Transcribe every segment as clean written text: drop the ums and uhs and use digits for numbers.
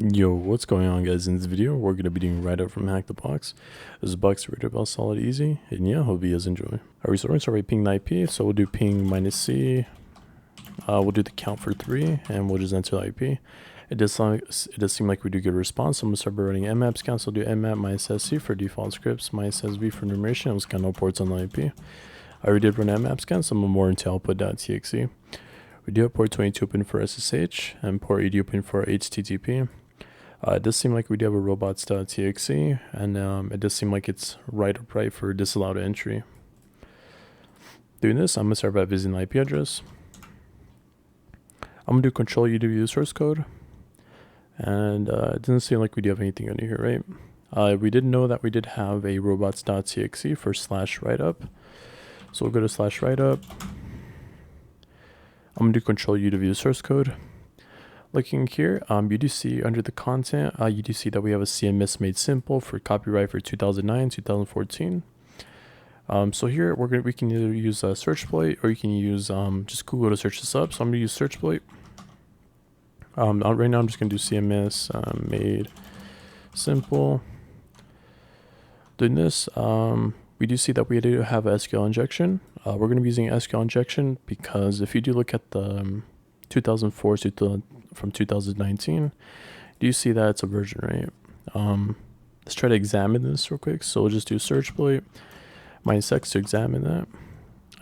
Yo, what's going on, guys? In this video, we're going to be doing WriteUp from HackTheBox. This is a box to write about solid easy, and yeah, hope you guys enjoy. Alright, so we're going to start by ping the IP, so we'll do ping -c, we'll do the count for 3, and we'll just enter the IP. It does seem like we do get a response, so I'm going to start by running mmap scan, so we'll do mmap -sc for default scripts, -sv for enumeration, and we'll scan all ports on the IP. I already did run mmap scan, so I'm more into output.txt. We do have port 22 open for SSH, and port 80 open for HTTP. It does seem like we do have a robots.txt, and it does seem like it's right for disallowed entry. Doing this, I'm going to start by visiting the IP address. I'm going to do control U to view the source code, and it doesn't seem like we do have anything under here, right? We did know that we did have a robots.txt for /writeup, so we'll go to /writeup. I'm going to do control U to view the source code. Looking here, you do see under the content, you do see that we have a CMS made simple for copyright for 2009, 2014. So here we can either use a search exploit, or you can use just Google to search this up. So I'm gonna use search exploit. Right now I'm just gonna do CMS made simple. Doing this, we do see that we do have SQL injection. We're gonna be using SQL injection because if you do look at the 2004 from 2019, do you see that it's a version, right? Let's try to examine this real quick. So we'll just do search exploit -x to examine that,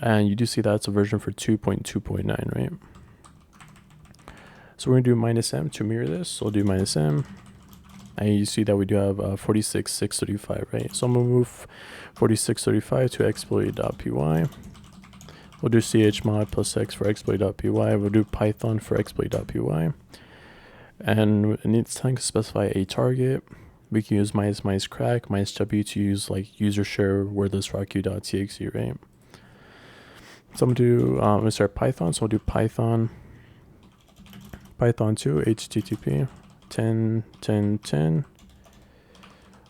and you do see that it's a version for 2.2.9, right? So we're gonna do -m to mirror this. So we'll do -m, and you see that we do have 46.635, right? So I'm gonna move 46.35 to exploit.py. We'll do chmod +x for exploit.py. We'll do python for exploit.py. And it's time to specify a target. We can use -crack, -w to use like user share wordless rockq.txt, right? So I'm gonna start Python. So we'll do Python 2 HTTP 10.10.10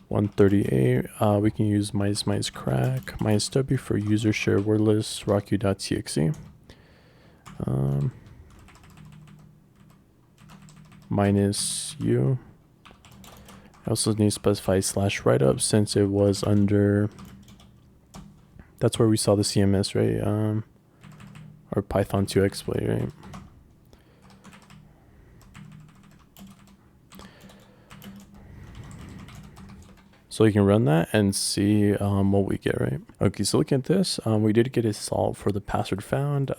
138. We can use -crack, -w for user share wordless rockq.txt. -u. I also need to specify /writeup since it was under, that's where we saw the CMS, right? Or Python 2 exploit, right? So you can run that and see what we get, right? Okay, so looking at this, we did get a salt for the password found.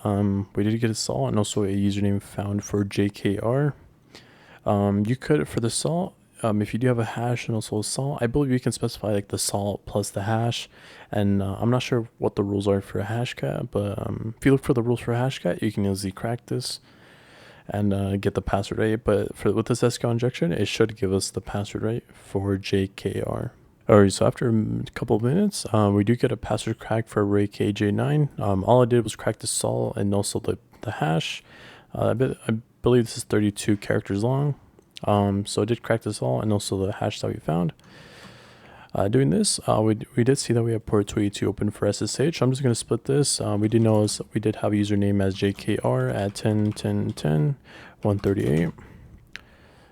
We did get a salt and also a username found for JKR. You could, for the salt, if you do have a hash and also a salt, I believe you can specify like the salt plus the hash. And I'm not sure what the rules are for a hashcat, but if you look for the rules for a hashcat, you can easily crack this and get the password right. But with this SQL injection, it should give us the password right for JKR. Alright, so after a couple of minutes, we do get a password crack for array KJ9. All I did was crack the salt and also the hash. I believe this is 32 characters long. So I did crack this all and also the hash that we found. Doing this, we did see that we have port 22 open for SSH. I'm just going to split this. We did notice we did have a username as JKR at 10.10.10 138.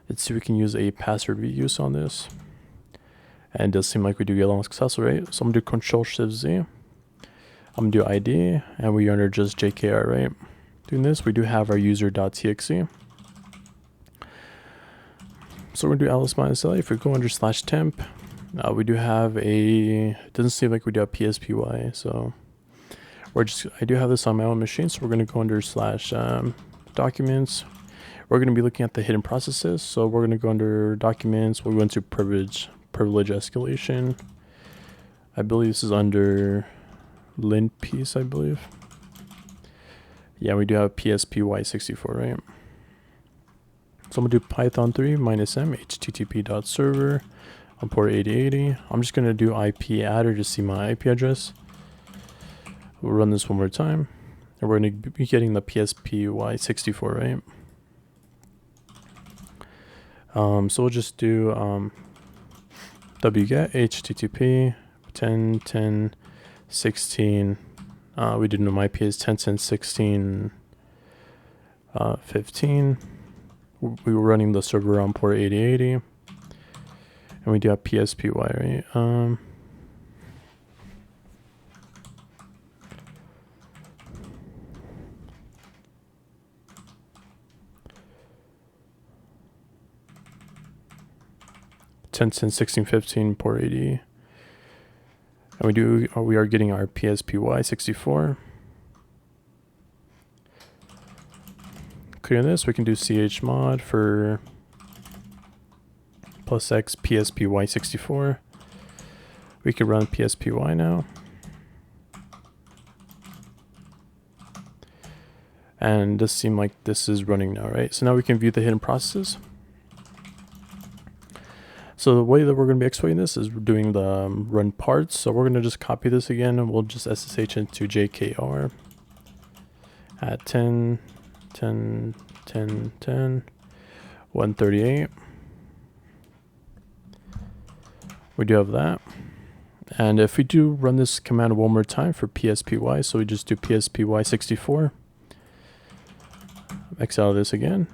Let's see if we can use a password reuse on this. And it does seem like we do get a long successful rate. So I'm going to do Control-Shift-Z. I'm going to do ID, and we under just JKR, right? Doing this, we do have our user.txt. So we're going to do alice-la. If we go under /temp, we do have a, it doesn't seem like we do have PSPY. So I do have this on my own machine. So we're going to go under /documents. We're going to be looking at the hidden processes. So we're going to go under documents. We'll go into privilege escalation. I believe this is under lint piece, I believe. Yeah, we do have PSPY64, right? So I'm gonna do Python 3 -m http.server on port 8080. I'm just gonna do IP adder to see my IP address. We'll run this one more time, and we're gonna be getting the PSPY64, right? So we'll just do wget http 10.10.16. We didn't know my IP is 10.10.16 15. we were running the server on port 8080, and we do have PSPY, right? 10.10.16.15 port 80, and we are getting our PSPY 64. Clear this, we can do chmod for +X PSPY 64. We can run PSPY now. And this seems like this is running now, right? So now we can view the hidden processes. So the way that we're going to be exploiting this is we're doing the run parts. So we're going to just copy this again, and we'll just SSH into JKR at 10, 10, 10, 10, 138. We do have that. And if we do run this command one more time for PSPY, so we just do PSPY 64, X out of this again,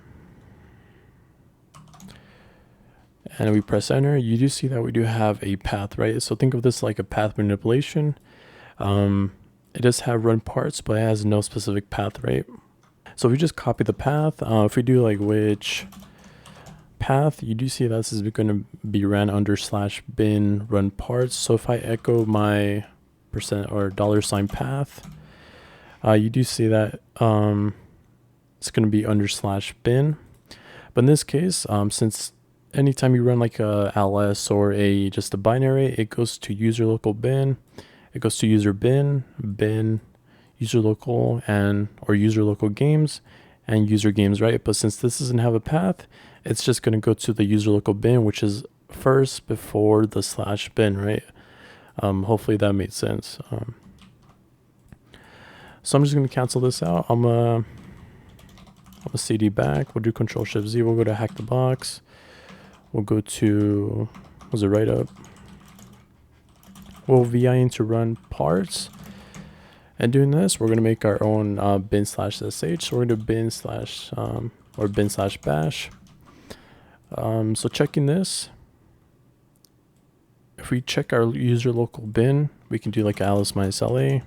and we press enter, you do see that we do have a path, right? So think of this like a path manipulation. It does have run parts, but it has no specific path, right? So if we just copy the path, if we do like which path, you do see that this is going to be ran under /bin run parts. So if I echo my % or $ path, you do see that it's going to be under /bin. But in this case, since anytime you run like a ls or just a binary, it goes to user local bin, it goes to user bin, user local, or user local games, and user games, right? But since this doesn't have a path, it's just going to go to the user local bin, which is first before the /bin, right? Hopefully that made sense. So I'm just going to cancel this out. I'm a CD back. We'll do Control-Shift-Z. We'll go to HackTheBox. We'll go to, was it WriteUp? We'll VI into run parts. And doing this, we're going to make our own bin/sh. So we're going to do bin/bash. So checking this, if we check our user local bin, we can do like alice-la.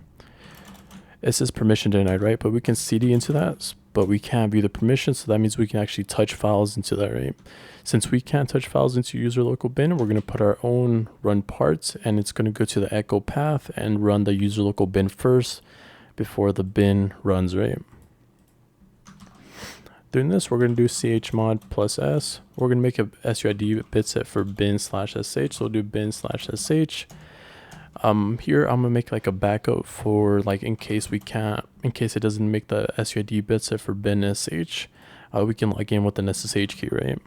It says permission denied, right? But we can CD into that, but we can't view the permission. So that means we can actually touch files into that, right? Since we can't touch files into user local bin, we're going to put our own run parts, and it's going to go to the echo path and run the user local bin first before the bin runs, right? Doing this, we're going to do chmod +s. We're going to make a SUID bitset for bin/sh. So we'll do bin/sh. Here I'm gonna make like a backup for like in case it doesn't make the SUID bitset for bin/sh. We can log in with an SSH key, right?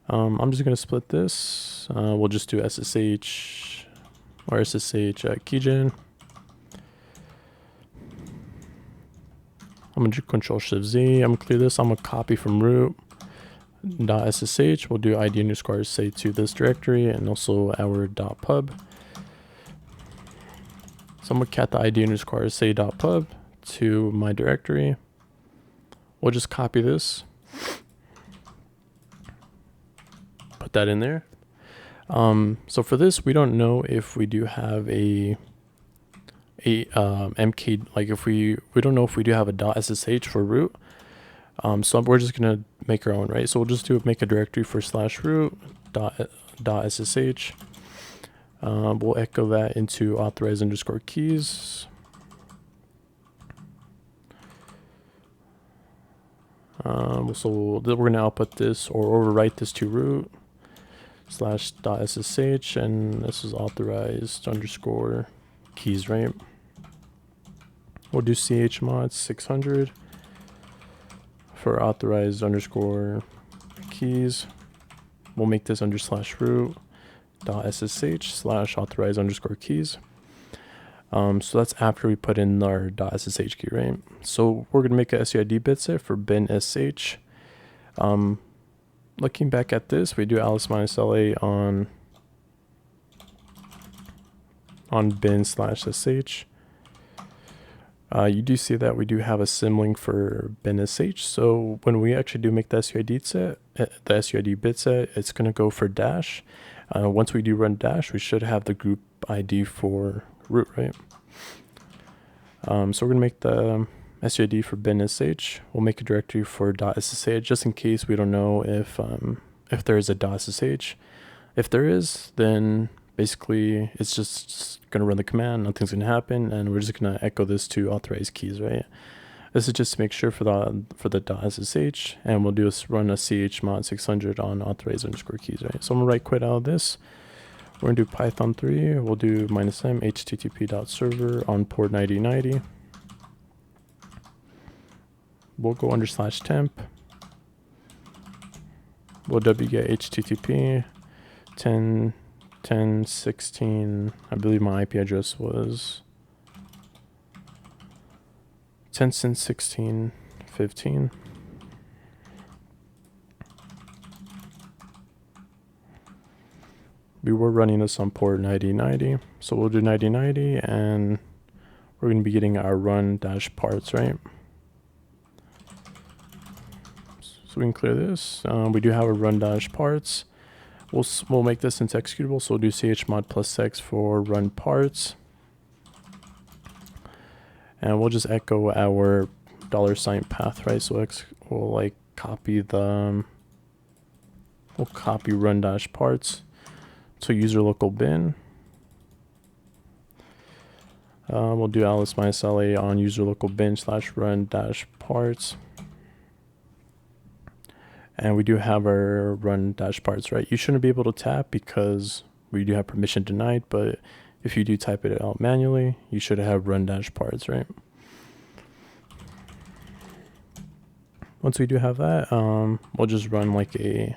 I'm just gonna split this. We'll just do SSH or SSH keygen. I'm gonna do Control-Shift-Z. I'm gonna clear this. I'm gonna copy from root .ssh. We'll do id_say to this directory and also our .pub. So I'm gonna cat the id_say.pub to my directory. We'll just copy this, put that in there. So for this, we don't know if we do have a mk, like if we don't know if we do have a .ssh for root. So we're just gonna make our own, right? So we'll just make a directory for /root .ssh. We'll echo that into authorize_keys. So we're gonna output this or overwrite this to root /.ssh, and this is authorized_keys, right? We'll do chmod 600 for authorized_keys. We'll make this under /root .ssh/authorize_keys. So that's after we put in our .ssh key, right? So we're gonna make a SUID bitset for bin/sh. Looking back at this, we do alice-la on bin/sh. You do see that we do have a symlink for bin.sh. So when we actually do make the SUID set, the SUID bit set, it's going to go for dash. Once we do run dash, we should have the group ID for root, right? So we're going to make the SUID for bin.sh. We'll make a directory for .ssh just in case we don't know if there is a .ssh. If there is, then basically it's just going to run the command, nothing's going to happen, and we're just going to echo this to authorized keys, right? This is just to make sure for the .ssh, and we'll do is run a chmod 600 on authorized underscore keys, right? So I'm going to write quit out of this. We're going to do Python 3, we'll do -m http.server on port 9090. We'll go /temp. We'll wget http 10.10.16. I believe my IP address was 10.16.15. We were running this on port 9090, so we'll do 9090, and we're going to be getting our run-parts, right? So we can clear this. We do have a run-parts. We'll make this into executable, so we'll do chmod +x for run parts. And we'll just echo our $ path, right? So we'll like copy we'll copy run-parts to user local bin. We'll do alice-la on user local bin /run-parts. And we do have our run-parts, right? You shouldn't be able to tap because we do have permission denied, but if you do type it out manually, you should have run-parts, right? Once we do have that, we'll just run like we'll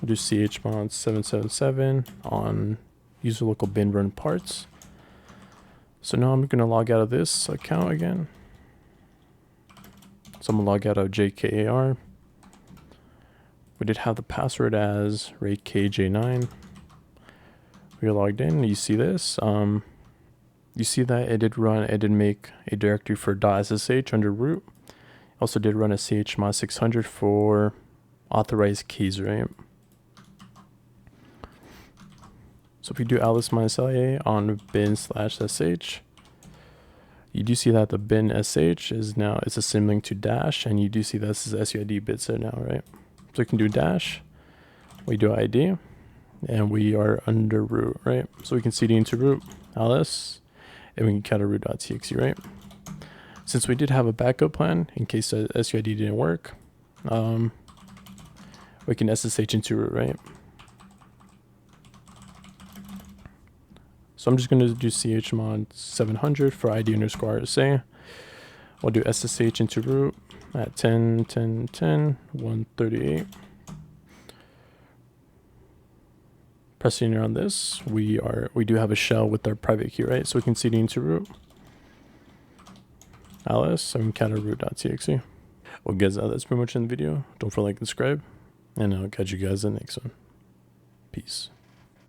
do chmod 777 on user local bin run parts. So now I'm going to log out of this account again. So I'm going to log out of JKAR. We did have the password as RateKJ9. We are logged in. You see this. You see that it did make a directory for .ssh under root. Also did run a chmod 600 for authorized keys, right? So if we do alice-la on bin/sh, you do see that the bin.sh is now, it's a symlink to dash, and you do see this is SUID bit set now, right? So we can do dash, we do ID, and we are under root, right? So we can cd into root, ls, and we can cat a root.txt, right? Since we did have a backup plan in case the SUID didn't work, we can SSH into root, right? So I'm just going to do chmod 700 for ID_RSA. We'll do SSH into root at 10.10.10.138. Pressing on this, we do have a shell with our private key, right? So we can cd into root, ls, and cat a root.txt. Well guys, that's pretty much in the video. Don't forget to like and subscribe, and I'll catch you guys in the next one. Peace.